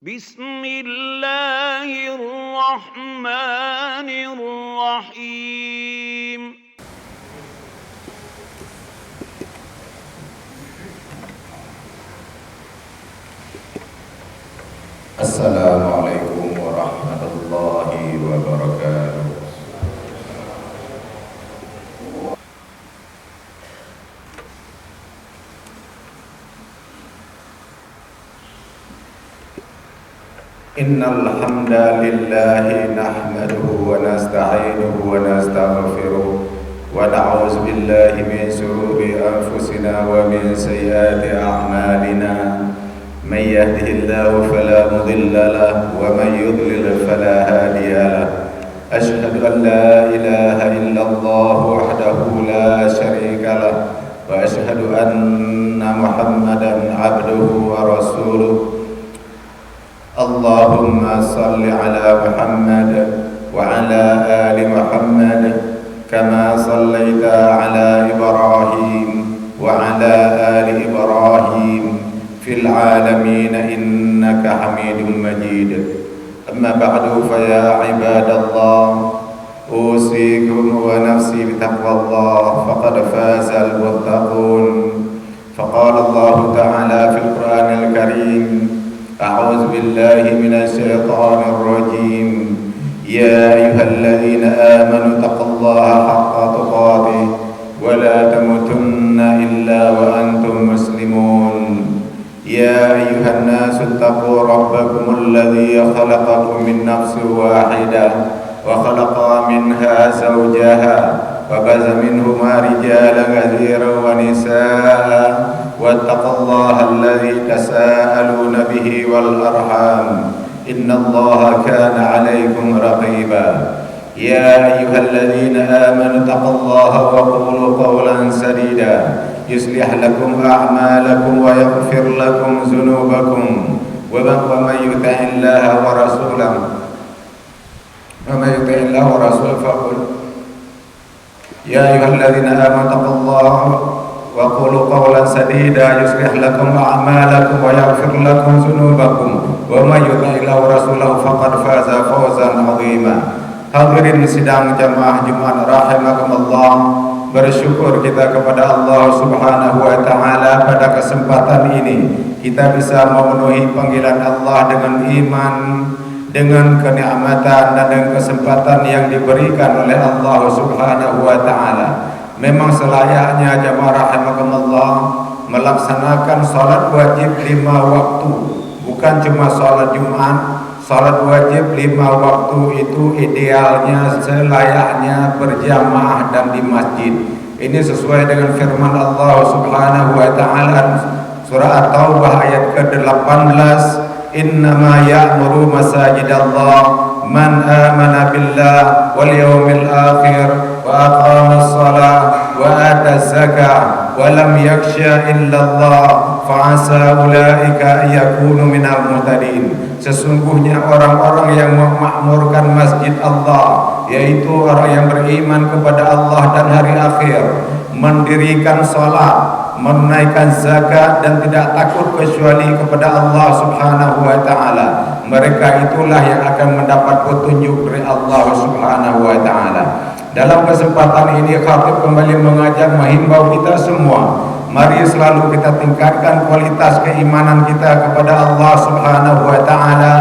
بسم الله الرحمن الرحيم Assalamualaikum warahmatullahi wabarakatuh. Innal hamdalillahi nahmaduhu wa nasta'inuhu wa nastaghfiruh wa na'udzu billahi min shururi anfusina wa min sayyiati a'malina. من يهده الله فلا مضل له ومن يضلل فلا هادي له أشهد أن لا إله إلا الله وحده لا شريك له وأشهد أن محمدا عبده ورسوله اللهم صل على محمد وعلى آل محمد كما صليت على إبراهيم وعلى آل إبراهيم في العالمين إنك حميد مجيد. أما بعد فيا عباد الله أوصيكم ونفسي بتقوى الله فقد فاز المتقون. فقال الله تعالى في القرآن الكريم أعوذ بالله من الشيطان الرجيم يا أيها الذين آمنوا اتقوا الله حق تقاته ولا تموتن إلا وأنتم مسلمون. يا أيها الناس اتقوا ربكم الذي خلقكم من نفس واحدة وخلق منها زوجها وبث منهما رجالا كثيرا ونساء واتقوا الله الذي تساءلون به والأرحام إن الله كان عليكم رقيبا. يا أيها الذين آمنوا اتقوا الله وقولوا قولا سديدا يصلح لكم أعمالكم ويغفر لكم ذنوبكم ومن يطع الله ورسوله فقل يا أيها الذين آمنوا اتقوا الله وقولوا قولا سديدا يصلح لكم أعمالكم ويغفر لكم ذنوبكم ومن يطع الله ورسوله فقد فاز فوزا عظيما. Hadirin sidang jamaah Jumat rahimakumullah, bersyukur kita kepada Allah Subhanahu wa taala pada kesempatan ini kita bisa memenuhi panggilan Allah dengan iman, dengan kenikmatan dan dengan kesempatan yang diberikan oleh Allah Subhanahu wa taala. Memang selayaknya jamaah rahimakumullah melaksanakan salat wajib 5 waktu, bukan cuma salat Jumat. Salat wajib 5 waktu itu idealnya selayaknya berjamaah dan di masjid. Ini sesuai dengan firman Allah Subhanahu wa taala surah At-Taubah ayat ke-18, innama ya'muru masajidallah man amana billah wal yawmil akhir wa aqamas shalah wa ataz zakah wa lam yakhsha illallah fa'asa ulaika yakunu minal muhtadin. Sesungguhnya orang-orang yang memakmurkan masjid Allah, yaitu orang yang beriman kepada Allah dan hari akhir, mendirikan salat, menunaikan zakat dan tidak takut kecuali kepada Allah Subhanahu wa taala, mereka itulah yang akan mendapat petunjuk dari Allah Subhanahu wa taala. Dalam kesempatan ini khatib kembali mengajak menghimbau kita semua, mari selalu kita tingkatkan kualitas keimanan kita kepada Allah Subhanahu wa taala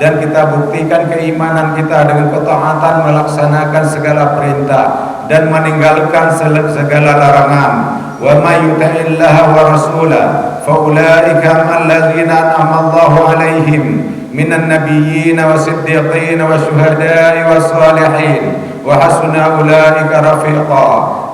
dan kita buktikan keimanan kita dengan ketaatan melaksanakan segala perintah dan meninggalkan segala larangan. Wa may yuti'illaha wa rasulahu fa ulaika alladzina an'ama Allahu 'alaihim minan nabiyyin wasiddiqin wasyuhada'i wassalihin wa hasuna ulaika rafiqa.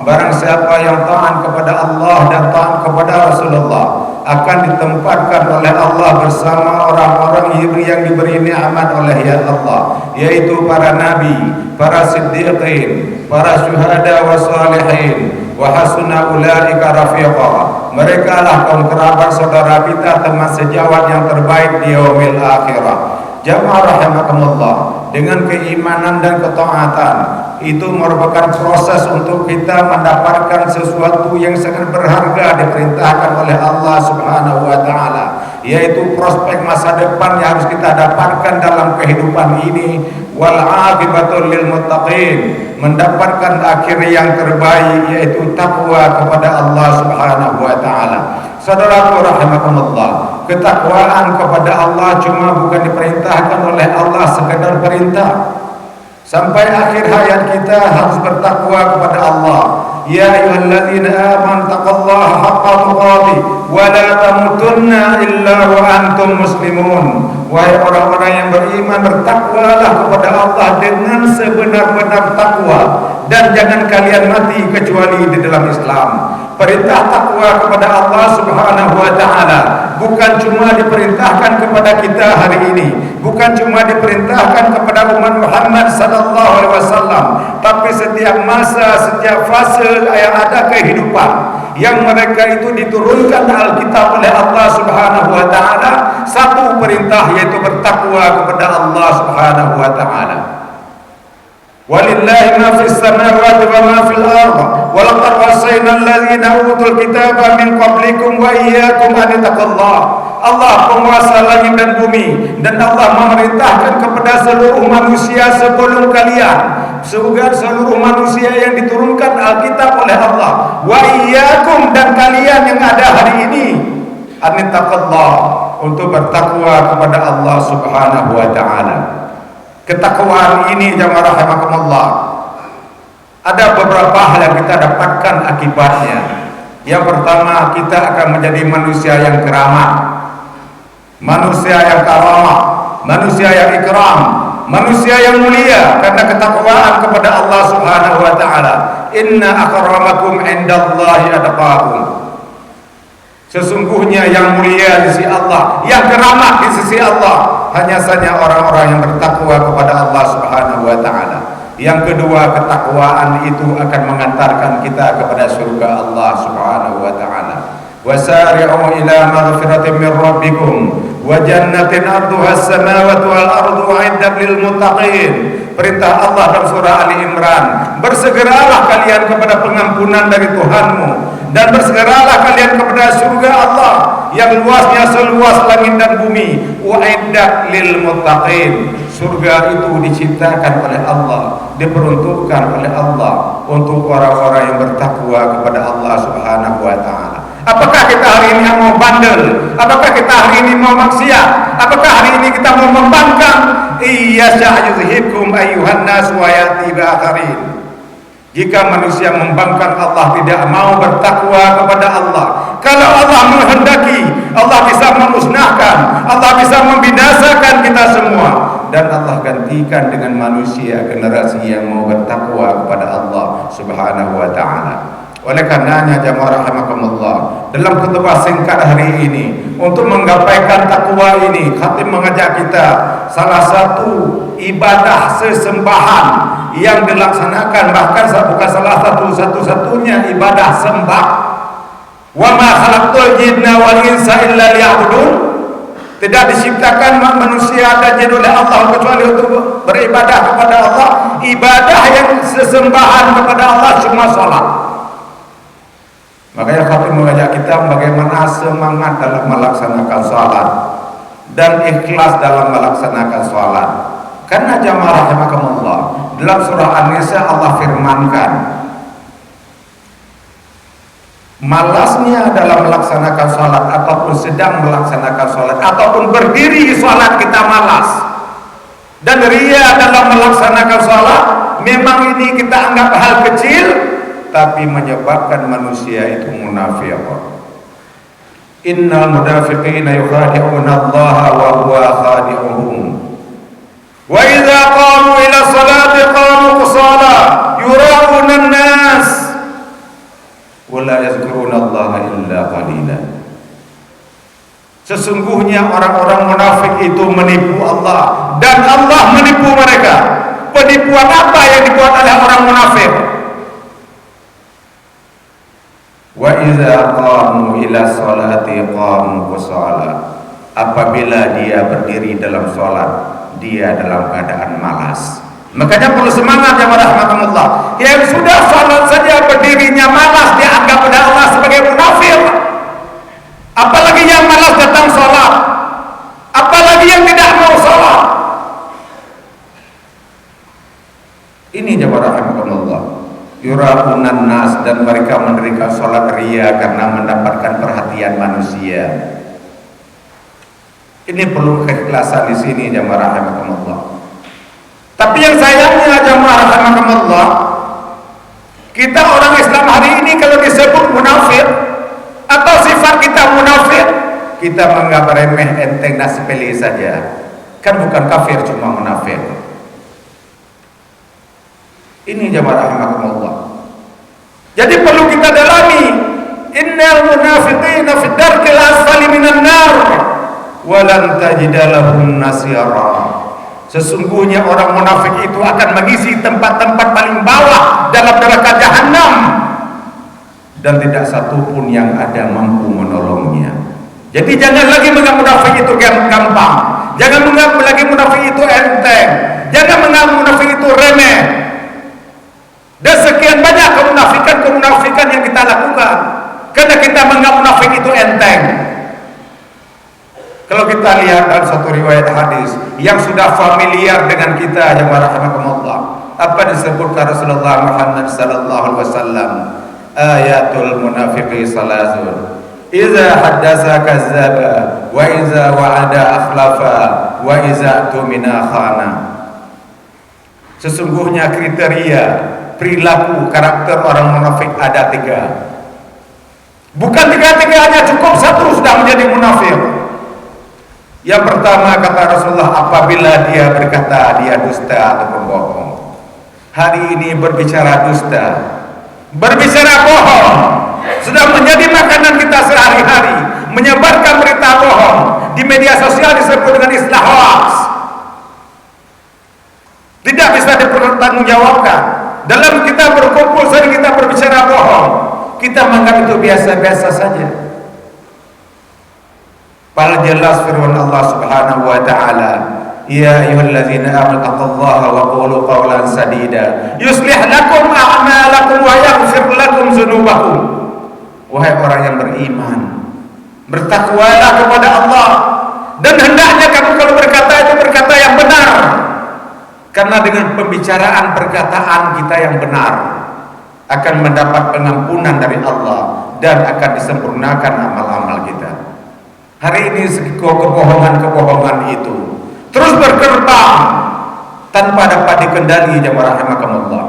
Barang siapa yang taat kepada Allah dan taat kepada Rasulullah akan ditempatkan oleh Allah bersama orang-orang yang diberi nikmat oleh Allah, yaitu para nabi, para siddiqin, para syuhada wa salihin wa hasuna ulaika rafiqa. Mereka lah kaum kerabat saudara kita, teman sejawat yang terbaik di yaumil akhirah. Jamaah rahimakumullah, dengan keimanan dan ketaatan itu merupakan proses untuk kita mendapatkan sesuatu yang sangat berharga diperintahkan oleh Allah Subhanahu wa taala, yaitu prospek masa depan yang harus kita dapatkan dalam kehidupan ini. Wal aqibatul lil muttaqin, mendapatkan akhir yang terbaik yaitu takwa kepada Allah Subhanahu wa taala. Saudaraku rahimakumullah, ketakwaan kepada Allah cuma bukan diperintahkan oleh Allah sekedar perintah. Sampai akhir hayat kita harus bertakwa kepada Allah. Ya ayyuhalladzina amanu taqullaha haqqa tuqatih wa la tamutunna illa wa antum muslimun. Wahai orang-orang yang beriman, bertakwalah kepada Allah dengan sebenar-benar takwa, dan jangan kalian mati kecuali di dalam Islam. Perintah takwa kepada Allah Subhanahu wa taala bukan cuma diperintahkan kepada kita hari ini, bukan cuma diperintahkan kepada umat Muhammad sallallahu alaihi wasallam, tapi setiap masa, setiap fase yang ada kehidupan yang mereka itu diturunkan Alkitab oleh Allah Subhanahu wa taala, satu perintah yaitu bertakwa kepada Allah Subhanahu wa taala. Walillahi ma fis samawati wa ma fil ardh wa laqad wasayna alladziina utul kitaba min qablikum wa iyyakum an taqullah. Allah penguasa langit dan bumi, dan Allah memerintahkan kepada seluruh manusia sebelum kalian, seluruh manusia yang diturunkan Alkitab oleh Allah, wa iyyakum, dan kalian yang ada hari ini, an taqullah, untuk bertakwa kepada Allah Subhanahu wa taala. Ketakwaan ini jamaah rahimakumullah, ada beberapa hal yang kita dapatkan akibatnya. Yang pertama, kita akan menjadi manusia yang keramat, manusia yang karamah, manusia yang ikram, manusia yang mulia karena ketakwaan kepada Allah Subhanahu wa taala. Inna akramakum indallahi atqakum. Sesungguhnya yang mulia di sisi Allah, yang keramat di sisi Allah, hanya saja orang-orang yang bertakwa kepada Allah Subhanahu wa taala. Yang kedua, ketakwaan itu akan mengantarkan kita kepada surga Allah Subhanahu wa taala. Wasari'u ila maghfiratin min rabbikum wa jannatin 'arduha as-samawati wal ardu 'iddat lil muttaqin. Perintah Allah dalam surah Ali Imran, bersegeralah kalian kepada pengampunan dari Tuhanmu, dan bersegeralah kalian kepada surga Allah yang luasnya seluas langit dan bumi. U'iddat lil muttaqin. Surga itu diciptakan oleh Allah, diperuntukkan oleh Allah untuk orang-orang yang bertakwa kepada Allah Subhanahu wa taala. Apakah kita hari ini mau bandel? Apakah kita hari ini mau maksiat? Apakah hari ini kita mau membangkang? Iya sya'yuzhibkum ayyuhan nas wa yati ba'akharin. Jika manusia membangkang, Allah tidak mau bertakwa kepada Allah. Kalau Allah menghendaki, Allah bisa memusnahkan, Allah bisa membinasakan kita semua, dan Allah gantikan dengan manusia generasi yang mau bertakwa kepada Allah Subhanahu wa taala. Oleh karenanya jamaah rahimakumullah, dalam khutbah singkat hari ini untuk menggapaikan takwa ini, khatib mengajak kita salah satu ibadah sesembahan yang dilaksanakan, bahkan bukan salah satu-satunya ibadah sembah. Wa ma khalaqtul jinna wal insa illa liya'budun. Tidak diciptakan manusia dan jin oleh Allah kecuali untuk beribadah kepada Allah. Ibadah yang sesembahan kepada Allah cuma salat. Makanya khatib mengajak kita bagaimana semangat dalam melaksanakan salat dan ikhlas dalam melaksanakan salat. Karena jamaah rahimakumullah, dalam surah An-Nisa Allah firmankan, malasnya dalam melaksanakan salat ataupun sedang melaksanakan salat ataupun berdiri di salat kita malas, dan ria dalam melaksanakan salat, memang ini kita anggap hal kecil, tapi menyebabkan manusia itu munafik. Innal munafiqina yukhadi'una Allah wa huwa khadi'uhum. Wa idza qamu ila salati qamu qusala yura'una an-nas wa la yazkuruna Allah illa qalila. Sesungguhnya orang-orang munafik itu menipu Allah dan Allah menipu mereka. Penipuan apa yang dibuat oleh orang munafik? Wa idza qamu ila salati qamu qusala. apabila dia berdiri dalam sholat, dia dalam keadaan malas. Makanya perlu semangat ya rahmatullah. Yang sudah sholat saja berdirinya malas, dia anggap pada Allah sebagai munafik. Apalagi yang malas datang sholat, apalagi yang tidak mau sholat. Ini jemaah rahmatullah. Yura'unan nas, dan mereka mendirikan sholat ria karena mendapatkan perhatian manusia. Ini perlu keikhlasan di sini jemaah rahmatullah. Tapi yang sayangnya jemaah rahmatullah, kita orang Islam hari ini kalau disebut munafik atau sifat kita munafik, kita menganggap remeh, enteng dan sepele saja. Kan bukan kafir, cuma munafik. Ini jemaah rahmatullah. Jadi perlu kita dalami. Innal munafiqina fid darkil asfali minan nar wa lan tajida lahum nasira. Sesungguhnya orang munafik itu akan mengisi tempat-tempat paling bawah dalam neraka jahanam, dan tidak satu pun yang ada mampu menolongnya. Jadi jangan lagi menganggap munafik itu gampang. Jangan menganggap lagi munafik itu enteng. Jangan menganggap munafik itu remeh. Dan sekian banyak kemunafikan yang kita lakukan karena kita menganggap munafik itu enteng. Kalau kita lihat dalam satu riwayat hadis yang sudah familiar dengan kita, yang rahmatullah, apa disebutkan Rasulullah Muhammad sallallahu alaihi wasallam, ayatul munafiqi salazun, iza haddasa kazzaba, wa iza wa'ada akhlafa, wa iza tumina khana. Sesungguhnya kriteria perilaku karakter orang munafik ada 3. Bukan 3-3-nya, cukup 1 sudah menjadi munafik. Yang pertama kata Rasulullah, apabila dia berkata dia dusta ataupun bohong. Hari ini berbicara dusta, berbicara bohong sudah menjadi makanan kita sehari-hari. Menyebarkan berita bohong di media sosial disebut dengan istilah hoax. Tidak bisa dipertanggungjawabkan. Dalam kita berkumpul sering kita berbicara bohong, kita menganggap itu biasa-biasa saja. Padahal jelas firman Allah Subhanahu wa taala, ya ayyuhallazina amanu taqullaha wa qulu qawlan sadida yuslih lakum a'malakum wa yaghfir lakum dzunubakum. Wahai orang yang beriman, bertakwalah kepada Allah, dan hendaknya kamu kalau berkata itu berkata yang benar. Karena dengan pembicaraan perkataan kita yang benar akan mendapat pengampunan dari Allah dan akan disempurnakan amal-amal kita. Hari ini kebohongan-kebohongan itu terus berkembang tanpa dapat dikendali jemaah rahimakumullah.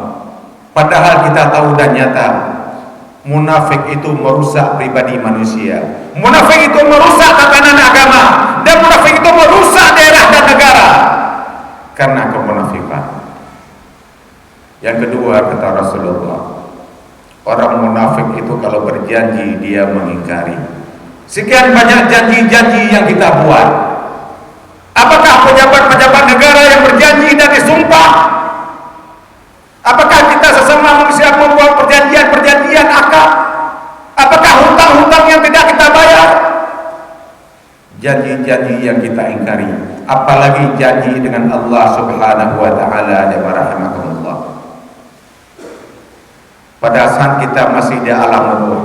Padahal kita tahu dan nyata munafik itu merusak pribadi manusia. Munafik itu merusak tatanan agama, dan munafik itu merusak daerah dan negara karena kemunafikan. Yang kedua kata Rasulullah, orang munafik itu kalau berjanji dia mengingkari. Sekian banyak janji-janji yang kita buat. Apakah pejabat-pejabat negara yang berjanji dan disumpah? Apakah kita sesama manusia membuat perjanjian-perjanjian akad? Apakah hutang-hutang yang tidak kita bayar? Janji-janji yang kita ingkari. Apalagi janji dengan Allah Subhanahu wa taala ya rahimakumullah. Pada saat kita masih di alam ruh,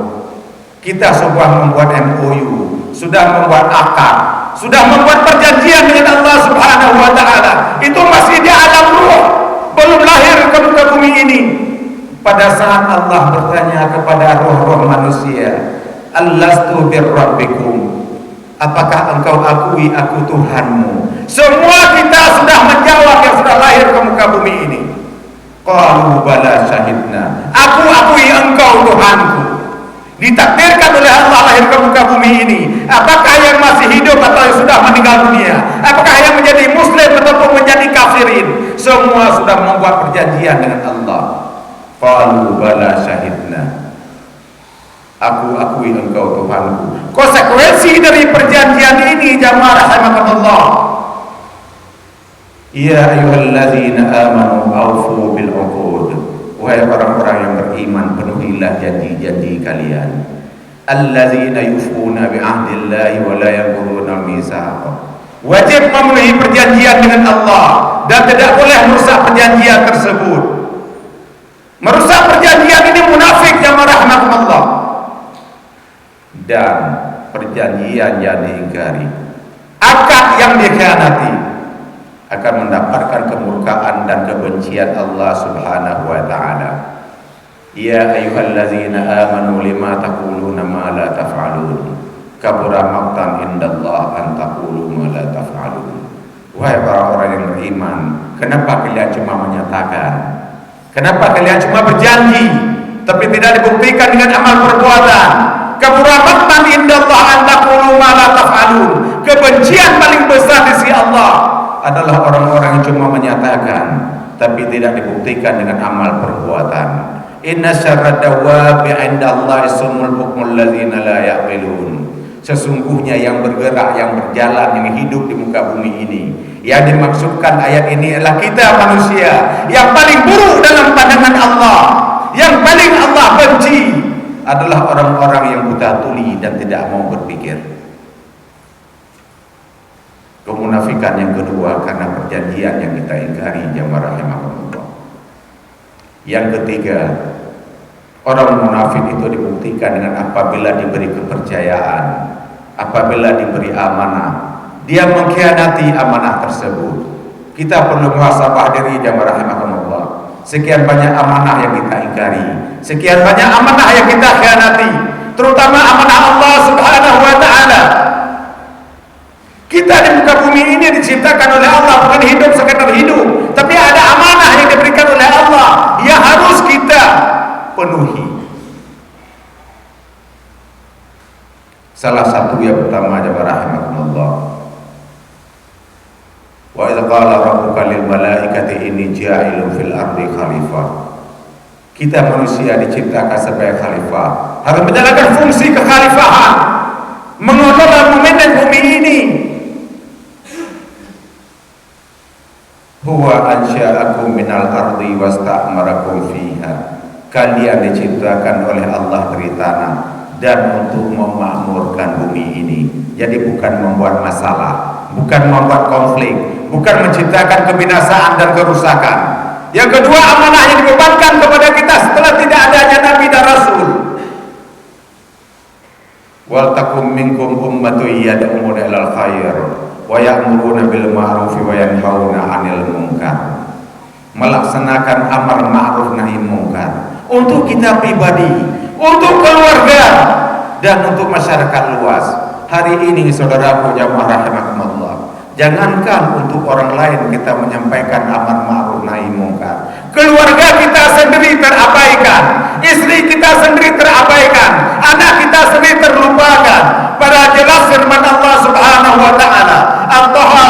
kita sudah membuat MOU, sudah membuat akad, sudah membuat perjanjian dengan Allah Subhanahu wa taala. Itu masih di alam ruh, belum lahir ke muka bumi ini. Pada saat Allah bertanya kepada roh-roh manusia, "Allastu birrabbikum?" Apakah engkau akui aku Tuhanmu? Semua kita sudah menjawab yang sudah lahir ke muka bumi ini. Qalu bala syahidna. Aku akui engkau Tuhanku. Ditakdirkan oleh Allah lahir ke muka bumi ini. Apakah yang masih hidup atau yang sudah meninggal dunia? Apakah yang menjadi muslim ataupun menjadi kafirin? Semua sudah membuat perjanjian dengan Allah. Qalu bala syahidna. Aku akui engkau Tuhanku. Konsekuensi dari perjanjian ini jamaah rahimakumullah, ya ayyuhalladzina amanu aufu bil uqud. Wahai orang-orang yang beriman, penuhilah janji-janji kalian. Alladzina yufuna bi ahdillahi wa la yanquduna mitsaq. Wajib memenuhi perjanjian dengan Allah dan tidak boleh merusak perjanjian tersebut. Merusak perjanjian ini munafik jamaah rahmatullah. Dan perjanjian yang diingkari, akad yang dikhianati akan mendapatkan kemurkaan dan kebencian Allah Subhanahu wa taala. Ya ayyuhallazina amanu lima taquluna ma la taf'alun. Kabura maqtan indallah an taqulu ma la taf'alun. Wahai orang-orang yang beriman, kenapa kalian cuma menyatakan? Kenapa kalian cuma berjanji tapi tidak dibuktikan dengan amal perbuatan? Kabura maqtan indallah an taqulu ma la taf'alun. Kebencian paling besar di sisi Allah adalah orang-orang yang cuma menyatakan tapi tidak dibuktikan dengan amal perbuatan. Inna syarrad dawabi 'indallahi sumul bukmul ladzina la ya'qilun. Sesungguhnya yang bergerak, yang berjalan, yang hidup di muka bumi ini, yang dimaksudkan ayat ini adalah kita manusia. Yang paling buruk dalam pandangan Allah, yang paling Allah benci adalah orang-orang yang buta tuli dan tidak mau berpikir. Kemunafikan yang kedua karena perjanjian yang kita ingkari jamaah rahimahumullah. Yang ketiga, orang munafik itu dibuktikan dengan apabila diberi kepercayaan, apabila diberi amanah, dia mengkhianati amanah tersebut. Kita perlu muhasabah diri jamaah rahimahumullah. Sekian banyak amanah yang kita ingkari, sekian banyak amanah yang kita khianati, terutama amanah Allah Subhanahu wa taala. Kita di muka bumi ini diciptakan oleh Allah bukan hidup sekedar hidup, tapi ada amanah yang diberikan oleh Allah yang harus kita penuhi. Salah satu yang pertama jemaah rahimakumullah. Wa idza qala rabbuka lil malaikati inni ja'ilun fil ardi khalifah. Kita manusia diciptakan sebagai khalifah, harus menjalankan fungsi kekhalifahan, mengelola bumi ini. Huwa ansya'akum minal ardi wasta'marakum fiha. Kalian diciptakan oleh Allah dari tanah dan untuk memakmurkan bumi ini. Jadi bukan membuat masalah, bukan membuat konflik, bukan menciptakan kebinasaan dan kerusakan. Yang kedua, amanah yang dibebankan kepada kita setelah tidak adanya nabi dan rasul. Wal takum minkum ummatun yad'una ilal khair wa ya'muruna bil ma'ruf wa yanhauna 'anil munkar. Melaksanakan amar ma'ruf nahi munkar untuk kita pribadi, untuk keluarga, dan untuk masyarakat luas. Hari ini saudaraku jamaah rahimakumullah, jangankan untuk orang lain kita menyampaikan amar ma'ruf nahi munkar, keluarga kita sendiri terabaikan, istri kita sendiri terabaikan, anak kita sendiri terlupakan. Pada jelas firman Allah Subhanahu wa taala At-Taha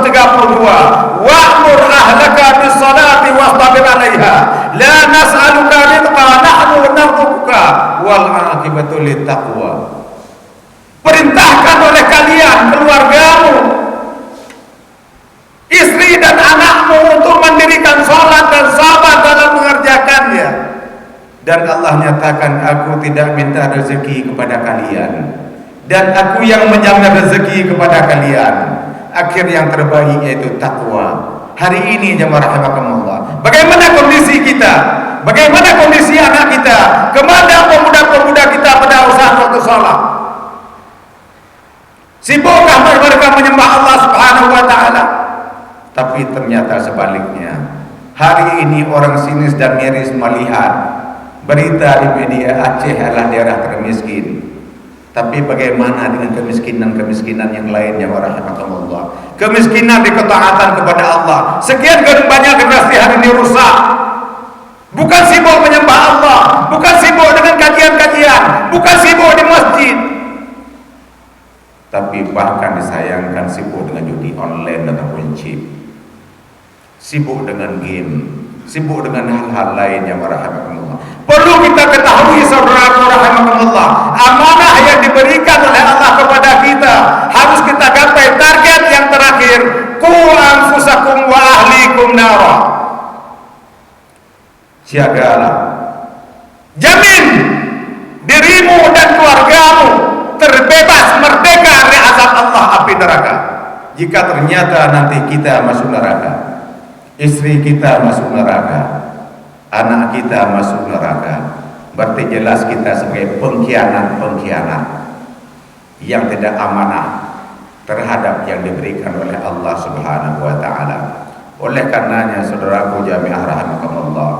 132, wa'mur ahlaka bis-salati wastabir 'alaiha la nas'aluka rizqan nahnu narzuquka wal 'aqibatu lit-taqwa. Perintahkan oleh kalian keluargamu, istri dan anakmu untuk mendirikan salat dan sabar dalam mengerjakannya. Dan Allah nyatakan, aku tidak minta rezeki kepada kalian, dan aku yang menjamin rezeki kepada kalian. Akhir yang terbaik yaitu takwa. Hari ini jemaah rahimakumullah, bagaimana kondisi kita? Bagaimana kondisi anak kita? Kemana pemuda-pemuda kita pada usaha waktu sholat? Sibukkah mereka menyembah Allah Subhanahu wa taala? Tapi ternyata sebaliknya. Hari ini orang sinis dan miris melihat berita di media Aceh adalah daerah termiskin. Tapi bagaimana dengan kemiskinan-kemiskinan yang lainnya warahmatullah? Kemiskinan di ketaatan kepada Allah. Sekian banyak generasi hari ini rusak. Bukan sibuk menyembah Allah, bukan sibuk dengan kajian-kajian, bukan sibuk di masjid, tapi bahkan disayangkan sibuk dengan judi online ataupun chip, sibuk dengan game, sibuk dengan hal-hal lain yang warahmatullah. Perlu kita ketahui saudara rahimahumullah, amanah yang diberikan oleh Allah kepada kita harus kita gapai target yang terakhir, qu anfusakum wa ahlikum nara. Siagalah, jamin dirimu dan keluargamu terbebas merdeka dari azab azab Allah api neraka. Jika ternyata nanti kita masuk neraka, istri kita masuk neraka, anak kita masuk neraka, berarti jelas kita sebagai pengkhianat yang tidak amanah terhadap yang diberikan oleh Allah Subhanahu wa taala. Oleh karenanya saudaraku jami'ah rahimakumullah,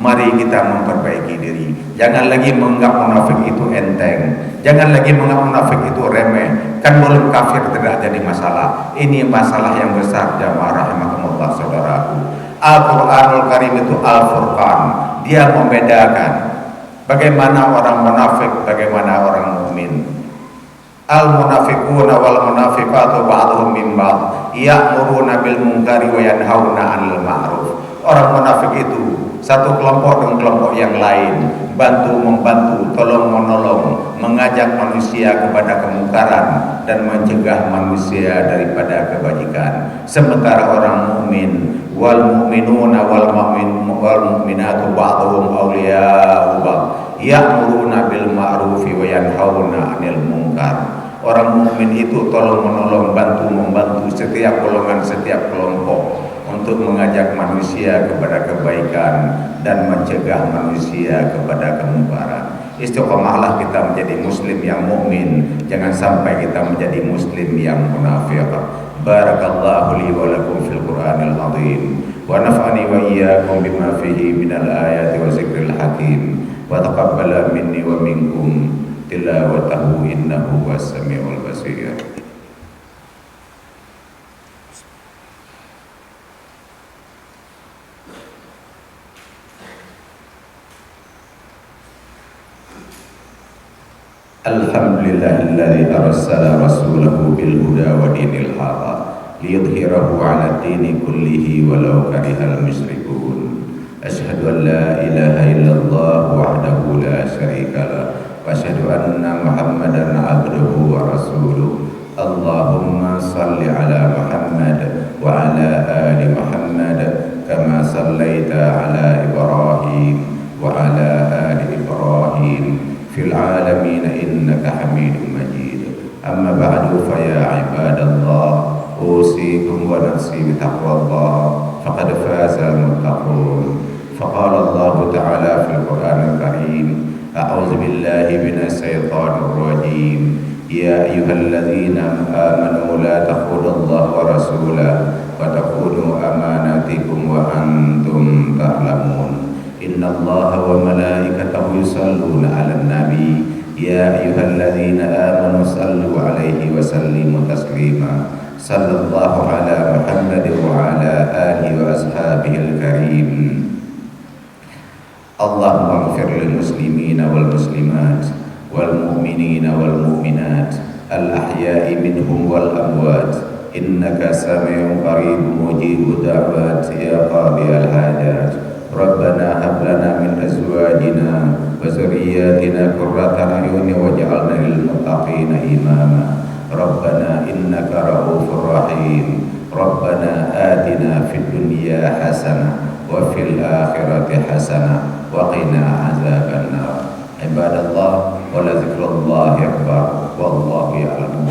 mari kita memperbaiki diri. Jangan lagi menganggap munafik itu enteng. Jangan lagi menganggap munafik itu remeh. Kan belum kafir tidak jadi masalah. Ini masalah yang besar jamaah rahimakumullah saudaraku. Al-Qur'anul Karim itu Al-Furqan. Dia membedakan bagaimana orang munafik, bagaimana orang mukmin. Al-munafiquna wal munafiqatu ba'dhum min ba'd ya'muruna bil munkari wa yanhauna 'anil ma'ruf. Orang munafik itu satu kelompok dengan kelompok yang lain, bantu membantu, tolong menolong, mengajak manusia kepada kemungkaran dan mencegah manusia daripada kebajikan. Sementara orang mukmin, wal mu'minuna wal mu'minatu ba'dhum awliya'u ba'd ya'muruna bil ma'rufi wa yanhauna 'anil munkar. Orang mukmin itu tolong menolong, bantu membantu setiap golongan, setiap kelompok untuk mengajak manusia kepada kebaikan dan mencegah manusia kepada kemungkaran. Istiqomahlah kita menjadi muslim yang mukmin, jangan sampai kita menjadi muslim yang munafik. Barakallahu li wa lakum fil Qur'anil azim wa nafa'ani wa iyyakum bima fihi minal ayati wa zikril hakim wa taqabbala minni wa minkum tilawatahu innahu was-sami'ul basir. Alhamdulillahilladzi arsala rasulahu bil huda wa dinil haqq liyudhhirahu 'ala ad-dini kullihi walau karihal musyrikun. Asyhadu an la ilaha illallah wahdahu la syarika lah wa asyhadu anna Muhammadan 'abduhu wa rasuluh. Allahumma salli 'ala Muhammad wa 'ala ali Muhammad kama sallaita 'ala Ibrahim wa 'ala ali Ibrahim fil alamin innaka hamidum majid. Amma ba'du fa ya ibadallah, usikum wa nafsi bi taqwallah faqad faza al-muttaqun. Faqala Allah ta'ala fil Qur'anil Karim, a'udzu billahi minasy syaithanir rajim. Ya ayyuhalladzina amanu la takhudullah wa rasulahu wa takhunu amanatikum wa antum ta'lamun. Inna Allaha wa malaikatahu yusalluna 'alan nabi ya ayyuhalladzina amanu sallu 'alaihi wa sallimu taslima. Sallallahu ala Muhammad wa ala alihi wa ashabihil karim. Allahumma ighfir lil muslimina wal muslimat wal mu'minina wal mu'minat al ahya'i minhum wal amwat innaka sami'un qaribun mujibud da'wat ya qadiyal hajat. Rabbana hab lana min azwajina wa zurriyyatina qurrata a'yun waj'alna lil muttaqina imama. Rabbana innaka ra'ufur rahim. Rabbana atina fid dunya hasanah wa fil akhirati hasanah wa qina azabannar. Ibadallah wa la zikrullahi akbar wallahu ya'lamu.